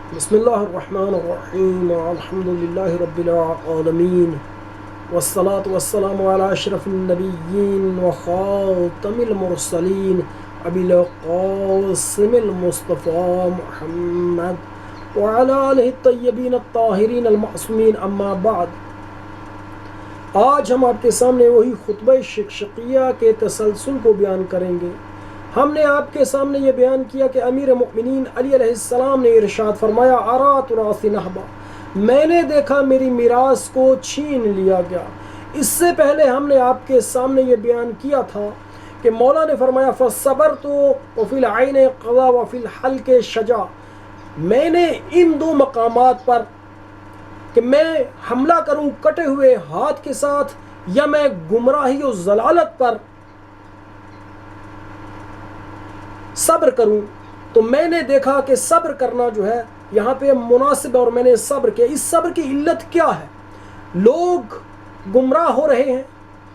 بسم اللہ الرحمن الرحیم الحمد للہ رب العالمین والصلاة والسلام علی اشرف النبیین وخاتم المرسلین ابی القاسم المصطفى محمد وعلی آلہ الطیبین الطاہرین المعصومین اما بعد۔ آج ہم آپ کے سامنے وہی خطبہ شقشقیہ کے تسلسل کو بیان کریں گے۔ ہم نے آپ کے سامنے یہ بیان کیا کہ امیر مؤمنین علی علیہ السلام نے ارشاد فرمایا ارا تراث نہبا، میں نے دیکھا میری میراث کو چھین لیا گیا۔ اس سے پہلے ہم نے آپ کے سامنے یہ بیان کیا تھا کہ مولا نے فرمایا فصبرت وفی العین قضا وفی الحلق شجا، میں نے ان دو مقامات پر کہ میں حملہ کروں کٹے ہوئے ہاتھ کے ساتھ یا میں گمراہی و ضلالت پر صبر کروں، تو میں نے دیکھا کہ صبر کرنا جو ہے یہاں پہ مناسب، اور میں نے صبر کیا۔ اس صبر کی علت کیا ہے؟ لوگ گمراہ ہو رہے ہیں،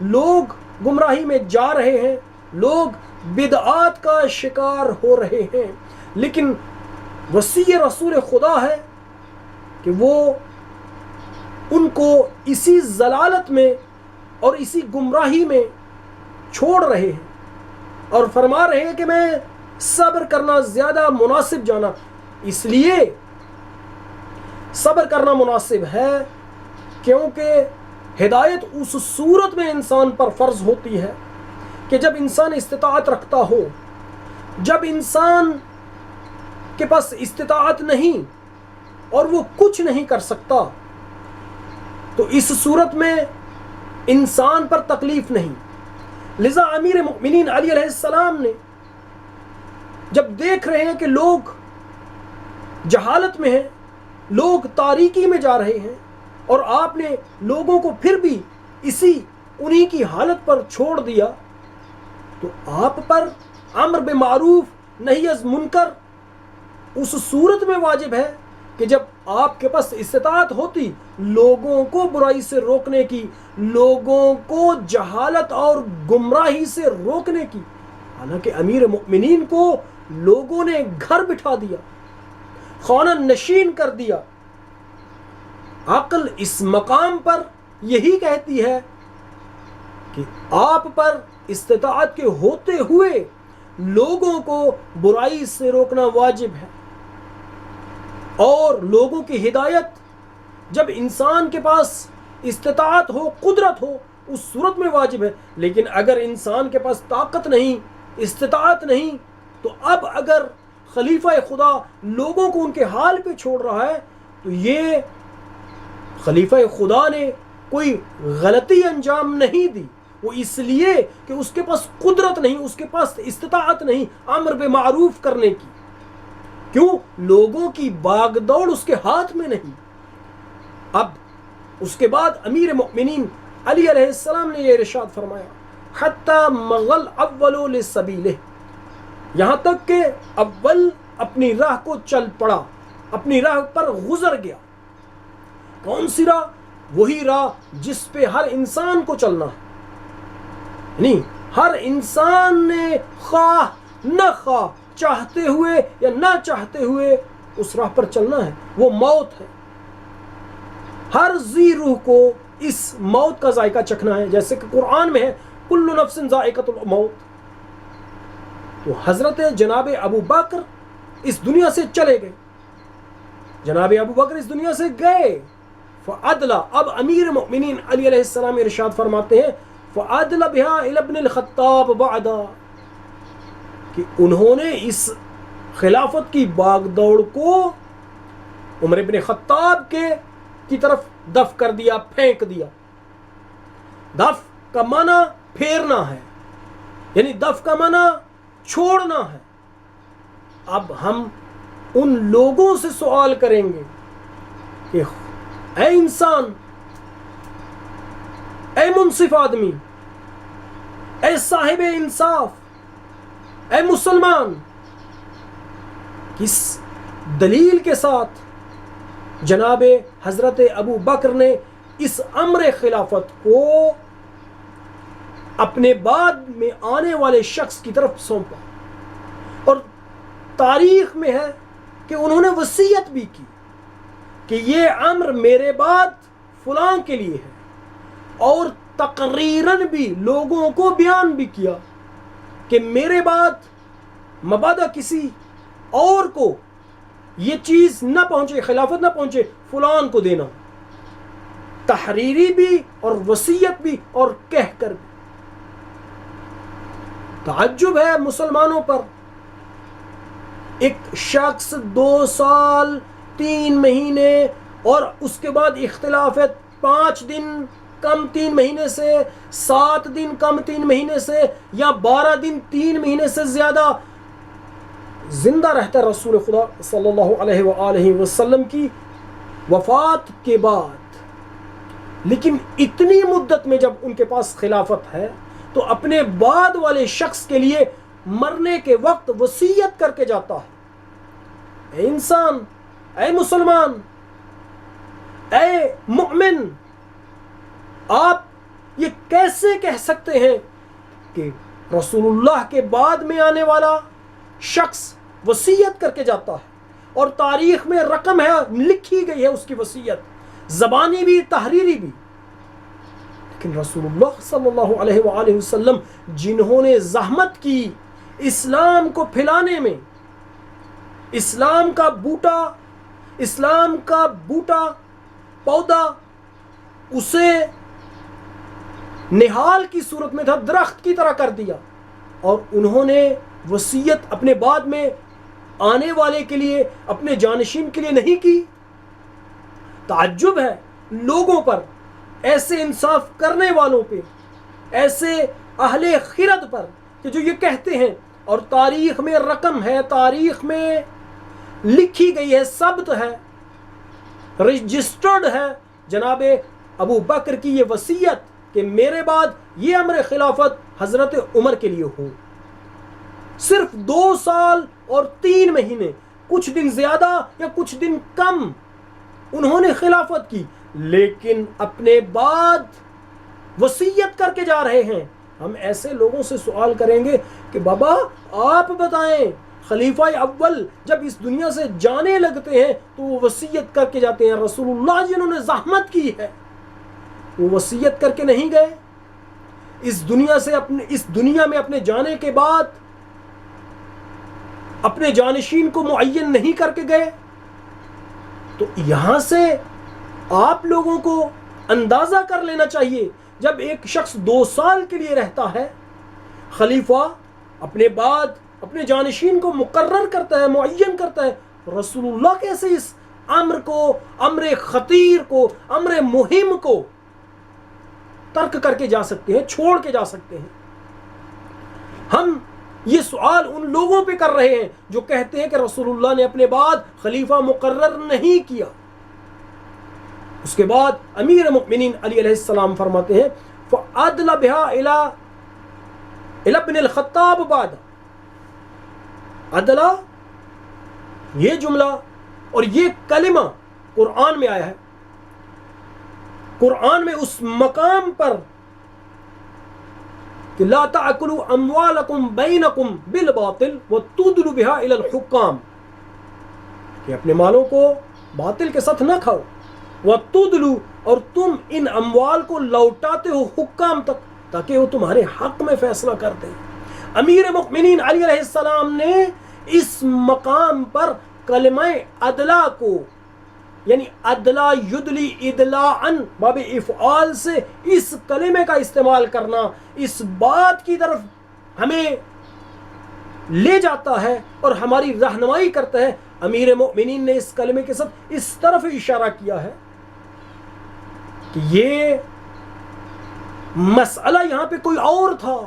لوگ گمراہی میں جا رہے ہیں، لوگ بدعات کا شکار ہو رہے ہیں، لیکن وصیت رسول خدا ہے کہ وہ ان کو اسی ضلالت میں اور اسی گمراہی میں چھوڑ رہے ہیں اور فرما رہے ہیں کہ میں صبر کرنا زیادہ مناسب جانا۔ اس لیے صبر کرنا مناسب ہے کیونکہ ہدایت اس صورت میں انسان پر فرض ہوتی ہے کہ جب انسان استطاعت رکھتا ہو، جب انسان کے پاس استطاعت نہیں اور وہ کچھ نہیں کر سکتا، تو اس صورت میں انسان پر تکلیف نہیں۔ لذا امیر مؤمنین علی علیہ السلام نے جب دیکھ رہے ہیں کہ لوگ جہالت میں ہیں، لوگ تاریکی میں جا رہے ہیں، اور آپ نے لوگوں کو پھر بھی انہی کی حالت پر چھوڑ دیا، تو آپ پر امر بمعروف نہی از منکر اس صورت میں واجب ہے کہ جب آپ کے پاس استطاعت ہوتی لوگوں کو برائی سے روکنے کی، لوگوں کو جہالت اور گمراہی سے روکنے کی۔ حالانکہ امیر مؤمنین کو لوگوں نے گھر بٹھا دیا، خانہ نشین کر دیا۔ عقل اس مقام پر یہی کہتی ہے کہ آپ پر استطاعت کے ہوتے ہوئے لوگوں کو برائی سے روکنا واجب ہے، اور لوگوں کی ہدایت جب انسان کے پاس استطاعت ہو، قدرت ہو، اس صورت میں واجب ہے۔ لیکن اگر انسان کے پاس طاقت نہیں، استطاعت نہیں، تو اب اگر خلیفہ خدا لوگوں کو ان کے حال پہ چھوڑ رہا ہے تو یہ خلیفہ خدا نے کوئی غلطی انجام نہیں دی، وہ اس لیے کہ اس کے پاس قدرت نہیں، اس کے پاس استطاعت نہیں امر بالمعروف کرنے کی۔ کیوں؟ لوگوں کی باغ دوڑ اس کے ہاتھ میں نہیں۔ اب اس کے بعد امیر مؤمنین علی علیہ السلام نے یہ ارشاد فرمایا حتی مغل اولو لسبیلہ، یہاں تک کہ اول اپنی راہ کو چل پڑا، اپنی راہ پر گزر گیا۔ کون سی راہ؟ وہی راہ جس پہ ہر انسان کو چلنا ہے، یعنی ہر انسان نے خواہ نہ خواہ، چاہتے ہوئے یا نہ چاہتے ہوئے اس راہ پر چلنا ہے، وہ موت ہے۔ ہر ذی روح کو اس موت کا ذائقہ چکھنا ہے، جیسے کہ قرآن میں ہے کل نفس ذائقۃ الموت۔ تو حضرت جناب ابو بکر اس دنیا سے چلے گئے، جناب ابو بکر اس دنیا سے گئے، فعدل، اب امیر مؤمنین علی علیہ السلام ارشاد فرماتے ہیں فعدل بها الى ابن الخطاب بعدا، کہ انہوں نے اس خلافت کی باغ دوڑ کو عمر ابن خطاب کی طرف دف کر دیا، پھینک دیا۔ دف کا معنی پھیرنا ہے، یعنی دف کا معنی چھوڑنا ہے۔ اب ہم ان لوگوں سے سوال کریں گے کہ اے انسان، اے منصف آدمی، اے صاحب انصاف، اے مسلمان، کس دلیل کے ساتھ جناب حضرت ابو بکر نے اس امر خلافت کو اپنے بعد میں آنے والے شخص کی طرف سونپا؟ اور تاریخ میں ہے کہ انہوں نے وصیت بھی کی کہ یہ امر میرے بعد فلاں کے لیے ہے، اور تقریراً بھی لوگوں کو بیان بھی کیا کہ میرے بعد مبادا کسی اور کو یہ چیز نہ پہنچے، خلافت نہ پہنچے، فلان کو دینا، تحریری بھی اور وصیت بھی اور کہہ کر بھی۔ تعجب ہے مسلمانوں پر، ایک شخص 2 سال 3 مہینے اور اس کے بعد اختلاف ہے 5 دن کم 3 مہینے سے، 7 دن کم 3 مہینے سے، یا 12 دن 3 مہینے سے زیادہ زندہ رہتا ہے رسول خدا صلی اللہ علیہ وآلہ وسلم کی وفات کے بعد، لیکن اتنی مدت میں جب ان کے پاس خلافت ہے تو اپنے بعد والے شخص کے لیے مرنے کے وقت وصیت کر کے جاتا ہے۔ اے انسان، اے مسلمان، اے مؤمن، آپ یہ کیسے کہہ سکتے ہیں کہ رسول اللہ کے بعد میں آنے والا شخص وصیت کر کے جاتا ہے اور تاریخ میں رقم ہے، لکھی گئی ہے اس کی وصیت، زبانی بھی تحریری بھی، لیکن رسول اللہ صلی اللہ علیہ وآلہ وسلم جنہوں نے زحمت کی اسلام کو پھیلانے میں، اسلام کا بوٹا پودا اسے نہال کی صورت میں تھا، درخت کی طرح کر دیا، اور انہوں نے وصیت اپنے بعد میں آنے والے کے لیے، اپنے جانشین کے لیے نہیں کی۔ تعجب ہے لوگوں پر، ایسے انصاف کرنے والوں پہ، ایسے اہل خرد پر کہ جو یہ کہتے ہیں، اور تاریخ میں رقم ہے، تاریخ میں لکھی گئی ہے، ثبت ہے، رجسٹرڈ ہے جناب ابو بکر کی یہ وصیت کہ میرے بعد یہ امر خلافت حضرت عمر کے لیے ہو۔ صرف 2 سال اور 3 مہینے، کچھ دن زیادہ یا کچھ دن کم انہوں نے خلافت کی، لیکن اپنے بعد وصیت کر کے جا رہے ہیں۔ ہم ایسے لوگوں سے سوال کریں گے کہ بابا آپ بتائیں، خلیفہ اول جب اس دنیا سے جانے لگتے ہیں تو وہ وصیت کر کے جاتے ہیں، رسول اللہ جنہوں نے زحمت کی ہے وہ وصیت کر کے نہیں گئے، اس دنیا میں اپنے جانے کے بعد اپنے جانشین کو معین نہیں کر کے گئے۔ تو یہاں سے آپ لوگوں کو اندازہ کر لینا چاہیے، جب ایک شخص 2 سال کے لیے رہتا ہے، خلیفہ اپنے بعد اپنے جانشین کو مقرر کرتا ہے، معین کرتا ہے، رسول اللہ کیسے اس امر کو، امر خطیر کو، امر مہم کو ترک کر کے جا سکتے ہیں، چھوڑ کے جا سکتے ہیں؟ ہم یہ سوال ان لوگوں پہ کر رہے ہیں جو کہتے ہیں کہ رسول اللہ نے اپنے بعد خلیفہ مقرر نہیں کیا۔ اس کے بعد امیر المؤمنین علی علیہ السلام فرماتے ہیں فَأَدْلَ بِهَا إِلَى ابْنِ الْخَطَّابِ بعد۔ عدلہ، یہ جملہ اور یہ کلمہ قرآن میں آیا ہے، قرآن میں اس مقام پر کہ لا تأکلوا اموالکم بینکم بالباطل وتدلوا بها الى الحکام، کہ اپنے مالوں کو باطل کے ساتھ نہ کھاؤ، وتدلوا، اور تم ان اموال کو لوٹاتے ہو حکام تک تاکہ وہ تمہارے حق میں فیصلہ کر دیں۔ امیر مؤمنین علی علیہ السلام نے اس مقام پر کلمہ عدلہ کو، یعنی عدلہ یدلی ادلاعن باب افعال سے اس کلمے کا استعمال کرنا اس بات کی طرف ہمیں لے جاتا ہے اور ہماری رہنمائی کرتا ہے۔ امیر مؤمنین نے اس کلمے کے ساتھ اس طرف اشارہ کیا ہے کہ یہ مسئلہ یہاں پہ کوئی اور تھا،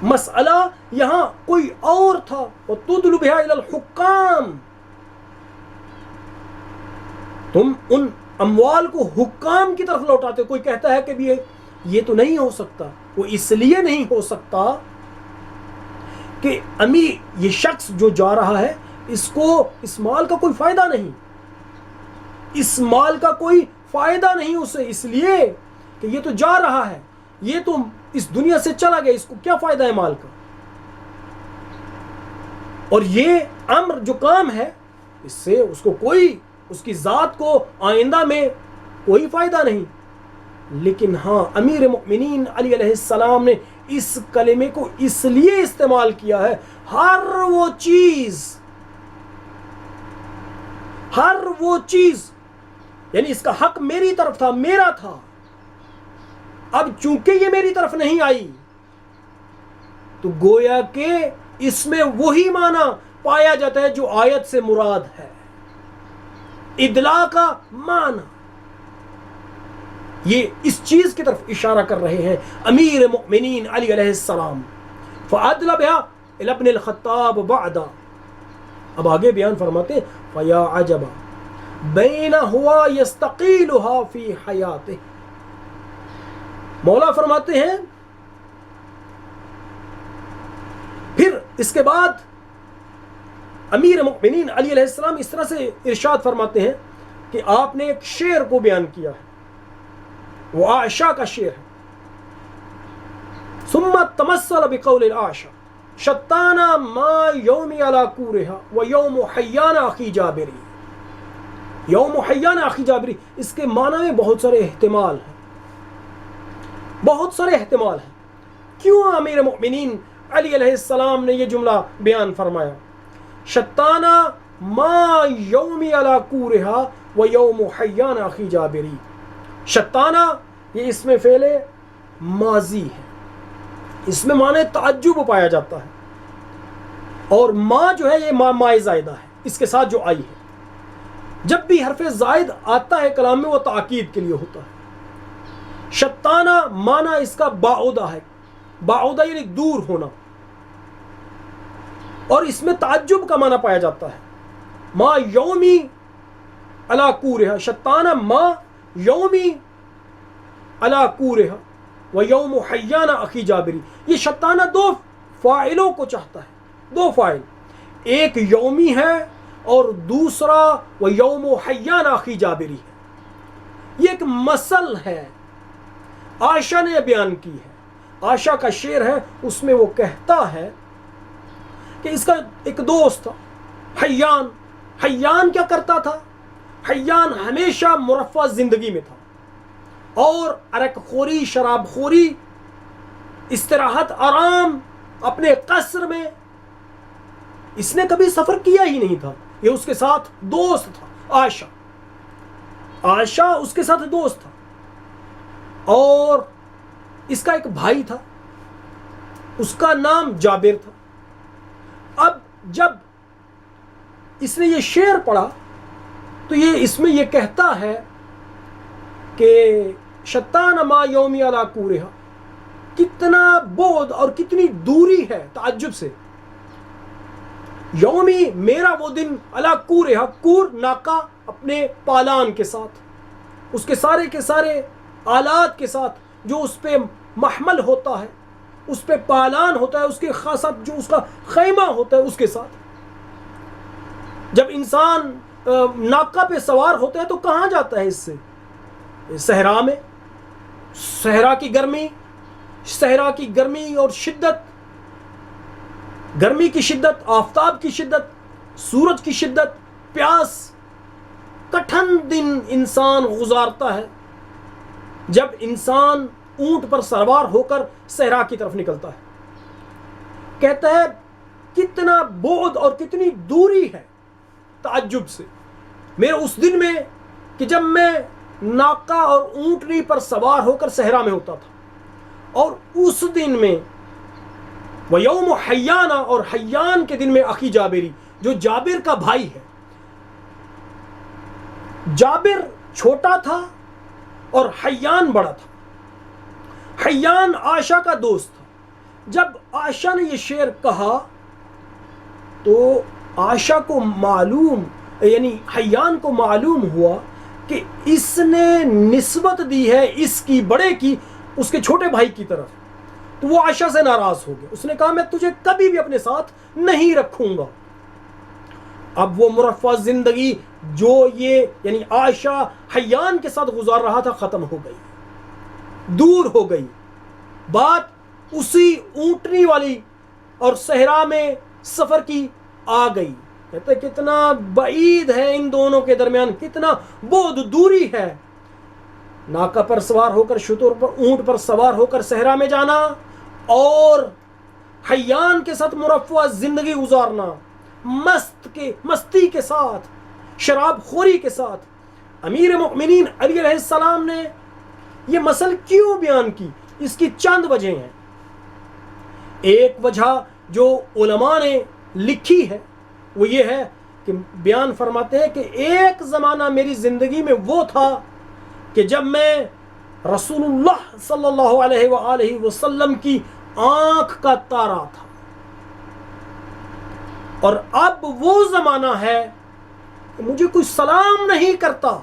مسئلہ یہاں کوئی اور تھا۔ وَتُدْلُ بِهَا إِلَى الْحُكَّامِ، تم ان اموال کو حکام کی طرف لوٹاتے۔ کوئی کہتا ہے کہ بھی یہ تو نہیں ہو سکتا، وہ اس لیے نہیں ہو سکتا کہ یہ شخص جو جا رہا ہے اس کو اس مال کا کوئی فائدہ نہیں، اس مال کا کوئی فائدہ نہیں اسے، اس لیے کہ یہ تو جا رہا ہے، یہ تو اس دنیا سے چلا گیا، اس کو کیا فائدہ ہے مال کا؟ اور یہ امر جو کام ہے اس سے اس کو کوئی اس کی ذات کو آئندہ میں کوئی فائدہ نہیں. لیکن ہاں امیر مؤمنین علی علیہ السلام نے اس کلمے کو اس لیے استعمال کیا ہے ہر وہ چیز یعنی اس کا حق میری طرف تھا، میرا تھا. اب چونکہ یہ میری طرف نہیں آئی تو گویا کہ اس میں وہی معنی پایا جاتا ہے جو آیت سے مراد ہے، ادلا کا معنی. یہ اس چیز کی طرف اشارہ کر رہے ہیں امیر مؤمنین علی علیہ السلام. فعدل بها الى ابن الخطاب بعد. اب آگے بیان فرماتے ہیں فیا عجبا بین ہوا یستقیلها فی حیاتہ. مولا فرماتے ہیں پھر اس کے بعد امیر مؤمنین علی علیہ السلام اس طرح سے ارشاد فرماتے ہیں کہ آپ نے ایک شعر کو بیان کیا ہے، وہ عائشہ کا شعر ہے. ثم تمثل بقول العائشہ شتانا ما یوم علی کورہا و یوم حیان اخی جابری. یوم حیان اخی جابری اس کے معنی میں بہت سارے احتمال ہیں، کیوں امیر مؤمنین علی علیہ السلام نے یہ جملہ بیان فرمایا شتانا ما یوم علی کورہا و یوم حیان اخی جابری. شتانا یہ اس میں فعل ماضی ہے، اس میں معنی تعجب پایا جاتا ہے، اور ما جو ہے یہ ما زائدہ ہے اس کے ساتھ جو آئی ہے. جب بھی حرف زائد آتا ہے کلام میں وہ تاکید کے لیے ہوتا ہے. شتانہ معنی اس کا باعودہ ہے، باعودہ یعنی دور ہونا، اور اس میں تعجب کا معنی پایا جاتا ہے. ما یومی علی کورہا، شتانہ ما یومی علی کورہا و یوم حیان اخی جابری. یہ شتانہ دو فاعلوں کو چاہتا ہے، دو فاعل، ایک یومی ہے اور دوسرا و یوم حیان اخی جابری ہے. یہ ایک مثل ہے، عائشہ نے بیان کی ہے، عائشہ کا شعر ہے. اس میں وہ کہتا ہے کہ اس کا ایک دوست تھا حیان. حیان کیا کرتا تھا؟ حیان ہمیشہ مرفہ زندگی میں تھا، اور عرق خوری، شراب خوری، استراحت، آرام اپنے قصر میں اس نے کبھی سفر کیا ہی نہیں تھا. یہ اس کے ساتھ دوست تھا. عائشہ اس کے ساتھ دوست تھا، اور اس کا ایک بھائی تھا، اس کا نام جابر تھا. اب جب اس نے یہ شعر پڑھا تو اس میں یہ کہتا ہے کہ شتان ما یومی علی کورہا، کتنا بعد اور کتنی دوری ہے تعجب سے. یومی میرا وہ دن، علی کورہا، کور ناکا اپنے پالان کے ساتھ، اس کے سارے آلات کے ساتھ جو اس پہ محمل ہوتا ہے، اس پہ پالان ہوتا ہے، اس کے خاصات جو اس کا خیمہ ہوتا ہے اس کے ساتھ. جب انسان ناکا پہ سوار ہوتا ہے تو کہاں جاتا ہے؟ اس سے صحرا میں. صحرا کی گرمی اور شدت، گرمی کی شدت، آفتاب کی شدت، سورج کی شدت، پیاس، کٹھن دن انسان گزارتا ہے جب انسان اونٹ پر سوار ہو کر صحرا کی طرف نکلتا ہے. کہتا ہے کتنا بعد اور کتنی دوری ہے تعجب سے میرے اس دن میں کہ جب میں ناکا اور اونٹنی پر سوار ہو کر صحرا میں ہوتا تھا. اور اس دن میں وہ یوم حیانہ، اور حیان کے دن میں اخی جابری، جو جابر کا بھائی ہے. جابر چھوٹا تھا اور حیان بڑا تھا. حیان عائشہ کا دوست تھا. جب عائشہ نے یہ شعر کہا تو عائشہ کو معلوم، یعنی حیان کو معلوم ہوا کہ اس نے نسبت دی ہے اس کی بڑے کی اس کے چھوٹے بھائی کی طرف. تو وہ عائشہ سے ناراض ہو گیا. اس نے کہا میں تجھے کبھی بھی اپنے ساتھ نہیں رکھوں گا. اب وہ مرفہ زندگی جو یہ یعنی عائشہ حیان کے ساتھ گزار رہا تھا ختم ہو گئی، دور ہو گئی. بات اسی اونٹنی والی اور صحرا میں سفر کی آ گئی. کہتے کتنا بعید ہے ان دونوں کے درمیان, کتنا بعد دوری ہے. ناکہ پر سوار ہو کر, شتر پر, اونٹ پر سوار ہو کر صحرا میں جانا اور حیان کے ساتھ مرفع زندگی گزارنا, مستی کے ساتھ, شراب خوری کے ساتھ. امیر مؤمنین علی علیہ السلام نے یہ مسئلہ کیوں بیان کی؟ اس کی چند وجہ ہیں. ایک وجہ جو علماء نے لکھی ہے وہ یہ ہے کہ بیان فرماتے ہیں کہ ایک زمانہ میری زندگی میں وہ تھا کہ جب میں رسول اللہ صلی اللہ علیہ وآلہ وسلم کی آنکھ کا تارا تھا, اور اب وہ زمانہ ہے کہ مجھے کوئی سلام نہیں کرتا,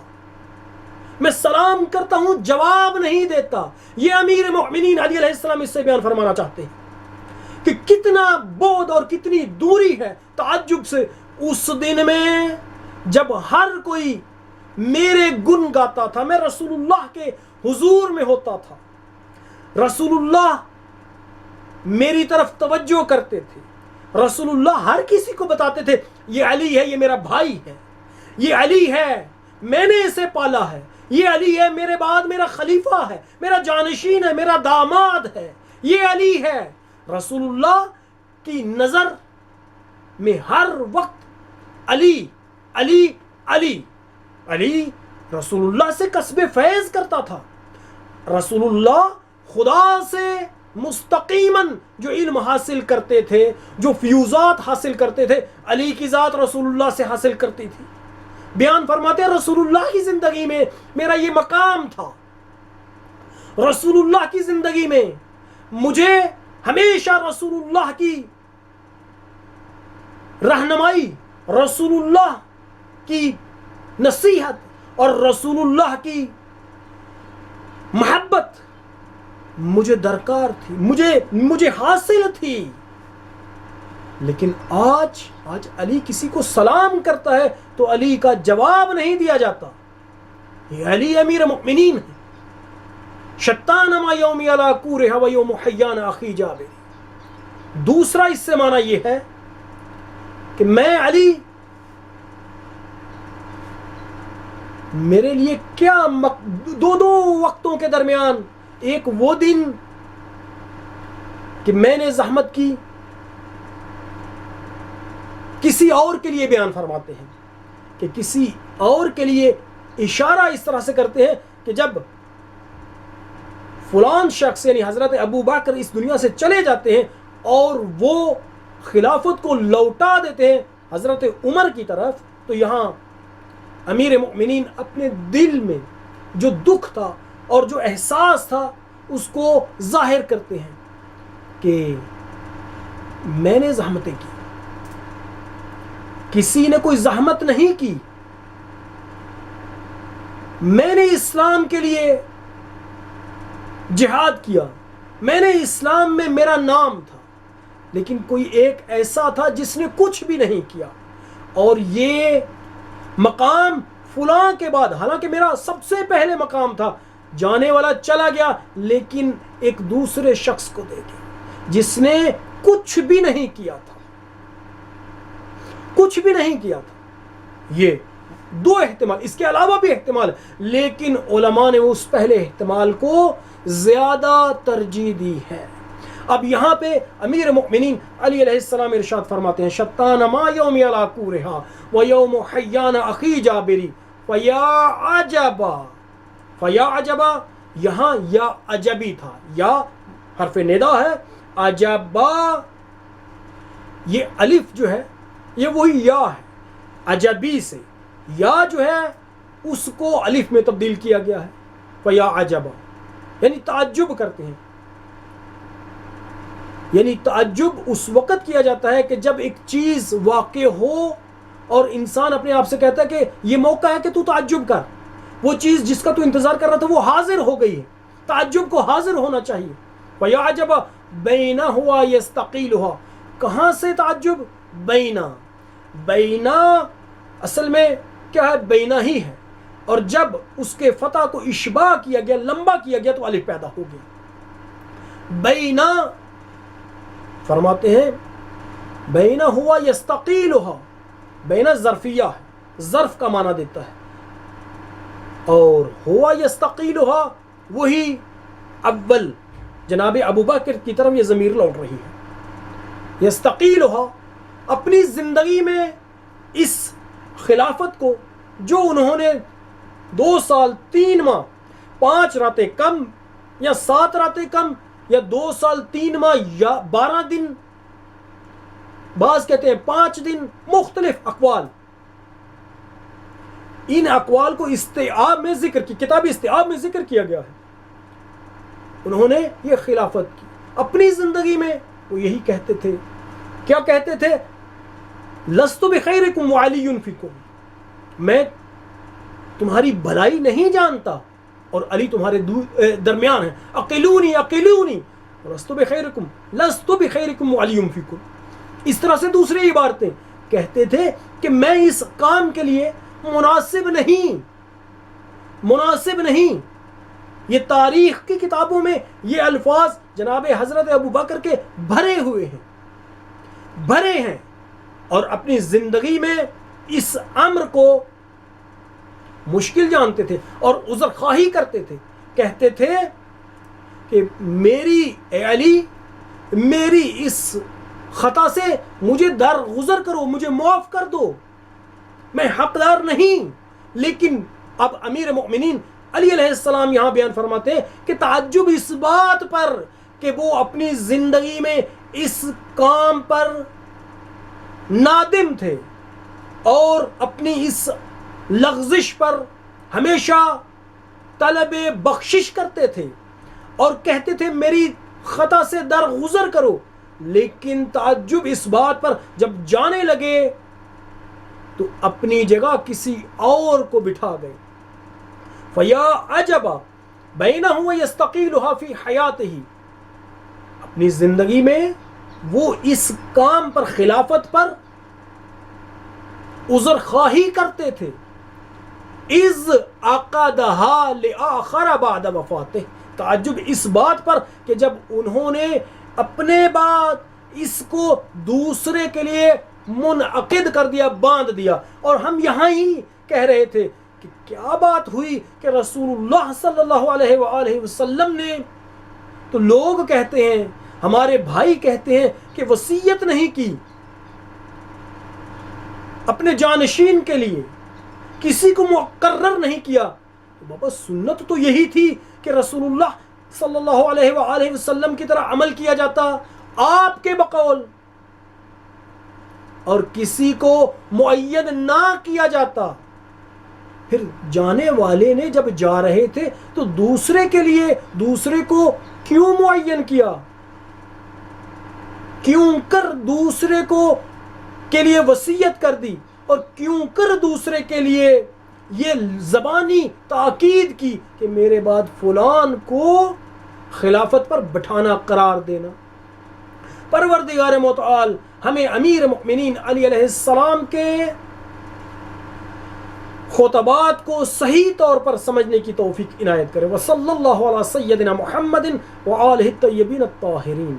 میں سلام کرتا ہوں جواب نہیں دیتا. یہ امیر مؤمنین علی علیہ السلام اس سے بیان فرمانا چاہتے ہیں کہ کتنا بعد اور کتنی دوری ہے تعجب سے. اس دن میں جب ہر کوئی میرے گن گاتا تھا, میں رسول اللہ کے حضور میں ہوتا تھا, رسول اللہ میری طرف توجہ کرتے تھے, رسول اللہ ہر کسی کو بتاتے تھے یہ علی ہے, یہ میرا بھائی ہے, یہ علی ہے, میں نے اسے پالا ہے, یہ علی ہے, میرے بعد میرا خلیفہ ہے, میرا جانشین ہے, میرا داماد ہے, یہ علی ہے. رسول اللہ کی نظر میں ہر وقت علی علی علی علی. رسول اللہ سے کسب فیض کرتا تھا. رسول اللہ خدا سے مستقیماً جو علم حاصل کرتے تھے, جو فیوزات حاصل کرتے تھے, علی کی ذات رسول اللہ سے حاصل کرتی تھی. بیان فرماتے ہیں رسول اللہ کی زندگی میں میرا یہ مقام تھا, رسول اللہ کی زندگی میں مجھے ہمیشہ رسول اللہ کی رہنمائی, رسول اللہ کی نصیحت اور رسول اللہ کی محبت مجھے درکار تھی, مجھے حاصل تھی. لیکن آج علی کسی کو سلام کرتا ہے تو علی کا جواب نہیں دیا جاتا. یہ علی امیر مؤمنین ہے. شتان ما یوم علی کورہ و یوم حیان اخی جابر. دوسرا اس سے معنی یہ ہے کہ میں علی, میرے لیے کیا دو وقتوں کے درمیان ایک وہ دن کہ میں نے زحمت کی, کسی اور کے لیے بیان فرماتے ہیں کہ کسی اور کے لیے اشارہ اس طرح سے کرتے ہیں کہ جب فلان شخص یعنی حضرت ابو بکر اس دنیا سے چلے جاتے ہیں اور وہ خلافت کو لوٹا دیتے ہیں حضرت عمر کی طرف, تو یہاں امیر مؤمنین اپنے دل میں جو دکھ تھا اور جو احساس تھا اس کو ظاہر کرتے ہیں کہ میں نے زحمتیں کی, کسی نے کوئی زحمت نہیں کی, میں نے اسلام کے لیے جہاد کیا, میں نے اسلام میں میرا نام تھا, لیکن کوئی ایک ایسا تھا جس نے کچھ بھی نہیں کیا, اور یہ مقام فلاں کے بعد, حالانکہ میرا سب سے پہلے مقام تھا, جانے والا چلا گیا لیکن ایک دوسرے شخص کو دے گیا جس نے کچھ بھی نہیں کیا تھا, کچھ بھی نہیں کیا تھا. یہ دو احتمال, اس کے علاوہ بھی احتمال, لیکن علماء نے اس پہلے احتمال کو زیادہ ترجیح دی ہے. اب یہاں پہ امیر مؤمنین علی علیہ السلام ارشاد فرماتے ہیں شتان ما یوم علی کورہا و یوم حیان اخی جابری فیا عجبا. فیا عجبا یہاں یا عجبی تھا, یا حرف ندا ہے, عجبا یہ الف جو ہے یہ وہی یا ہے, عجبی سے یا جو ہے اس کو الف میں تبدیل کیا گیا ہے. فیا عجبا یعنی تعجب کرتے ہیں, یعنی تعجب اس وقت کیا جاتا ہے کہ جب ایک چیز واقع ہو اور انسان اپنے آپ سے کہتا ہے کہ یہ موقع ہے کہ تو تعجب کر, وہ چیز جس کا تو انتظار کر رہا تھا وہ حاضر ہو گئی ہے, تعجب کو حاضر ہونا چاہیے. فَيَا عَجَبَ بَيْنَهُ يَسْتَقِيلُهَا. کہاں سے تعجب؟ بینا, بینا اصل میں کیا ہے؟ بینا ہی ہے, اور جب اس کے فتح کو اشباع کیا گیا, لمبا کیا گیا, تو الف پیدا ہو گیا. بینا فرماتے ہیں بینا ہوا یستقیلھا، بینا ظرفیہ ہے، ظرف کا معنی دیتا ہے، اور ہوا یستقیلھا وہی اول جناب ابو بکر کی طرف یہ ضمیر لوٹ رہی ہے۔ یستقیلھا اپنی زندگی میں اس خلافت کو جو انہوں نے 2 سال 3 ماہ 5 راتیں کم یا 7 راتیں کم یا 2 سال 3 ماہ یا 12 دن، بعض کہتے ہیں 5 دن، مختلف اقوال، ان اقوال کو استیعاب میں ذکر کی، کتاب استیعاب میں ذکر کیا گیا ہے۔ انہوں نے یہ خلافت کی اپنی زندگی میں، وہ یہی کہتے تھے، کیا کہتے تھے؟ لست بخیرکم وعلی فیکم، میں تمہاری بھلائی نہیں جانتا اور علی تمہارے درمیان ہے، اقلونی اقلونی لست بخیرکم، لست بخیرکم وعلی فیکم۔ اس طرح سے دوسری عبارتیں کہتے تھے کہ میں اس کام کے لیے مناسب نہیں۔ یہ تاریخ کی کتابوں میں یہ الفاظ جناب حضرت ابو بکر کے بھرے ہوئے ہیں، اور اپنی زندگی میں اس امر کو مشکل جانتے تھے اور عذر خواہی کرتے تھے، کہتے تھے کہ اے علی میری اس خطا سے مجھے درگزر کرو، مجھے معاف کر دو، میں حقدار نہیں۔ لیکن اب امیر مومنین علی علیہ السلام یہاں بیان فرماتے ہیں کہ تعجب اس بات پر کہ وہ اپنی زندگی میں اس کام پر نادم تھے اور اپنی اس لغزش پر ہمیشہ طلب بخشش کرتے تھے اور کہتے تھے میری خطا سے درگزر کرو، لیکن تعجب اس بات پر جب جانے لگے تو اپنی جگہ کسی اور کو بٹھا گئے۔ فیا عجبا بینہ یستقیلھا فی حیاتہ، اپنی زندگی میں وہ اس کام پر، خلافت پر عذر خواہی کرتے تھے، اذ عقدھا لآخر بعد وفاتہ، تعجب اس بات پر کہ جب انہوں نے اپنے بعد اس کو دوسرے کے لیے منعقد کر دیا، باندھ دیا۔ اور ہم یہاں ہی کہہ رہے تھے کہ کیا بات ہوئی کہ رسول اللہ صلی اللہ علیہ وآلہ وسلم نے، تو لوگ کہتے ہیں، ہمارے بھائی کہتے ہیں کہ وصیت نہیں کی اپنے جانشین کے لیے، کسی کو مقرر نہیں کیا۔ بابا سنت تو یہی تھی کہ رسول اللہ صلی اللہ علیہ وآلہ وسلم کی طرح عمل کیا جاتا آپ کے بقول، اور کسی کو معین نہ کیا جاتا۔ پھر جانے والے نے جب جا رہے تھے تو دوسرے کے لیے، دوسرے کو کیوں معین کیا؟ کیوں کر دوسرے کو کے لیے وصیت کر دی، اور کیوں کر دوسرے کے لیے یہ زبانی تاکید کی کہ میرے بعد فلان کو خلافت پر بٹھانا، قرار دینا۔ پروردگار متعال ہمیں امیر مؤمنین علی علیہ السلام کے خطبات کو صحیح طور پر سمجھنے کی توفیق عنایت کرے۔ وصلی اللہ علی سیدنا محمد وآلہ الطیبین الطاہرین۔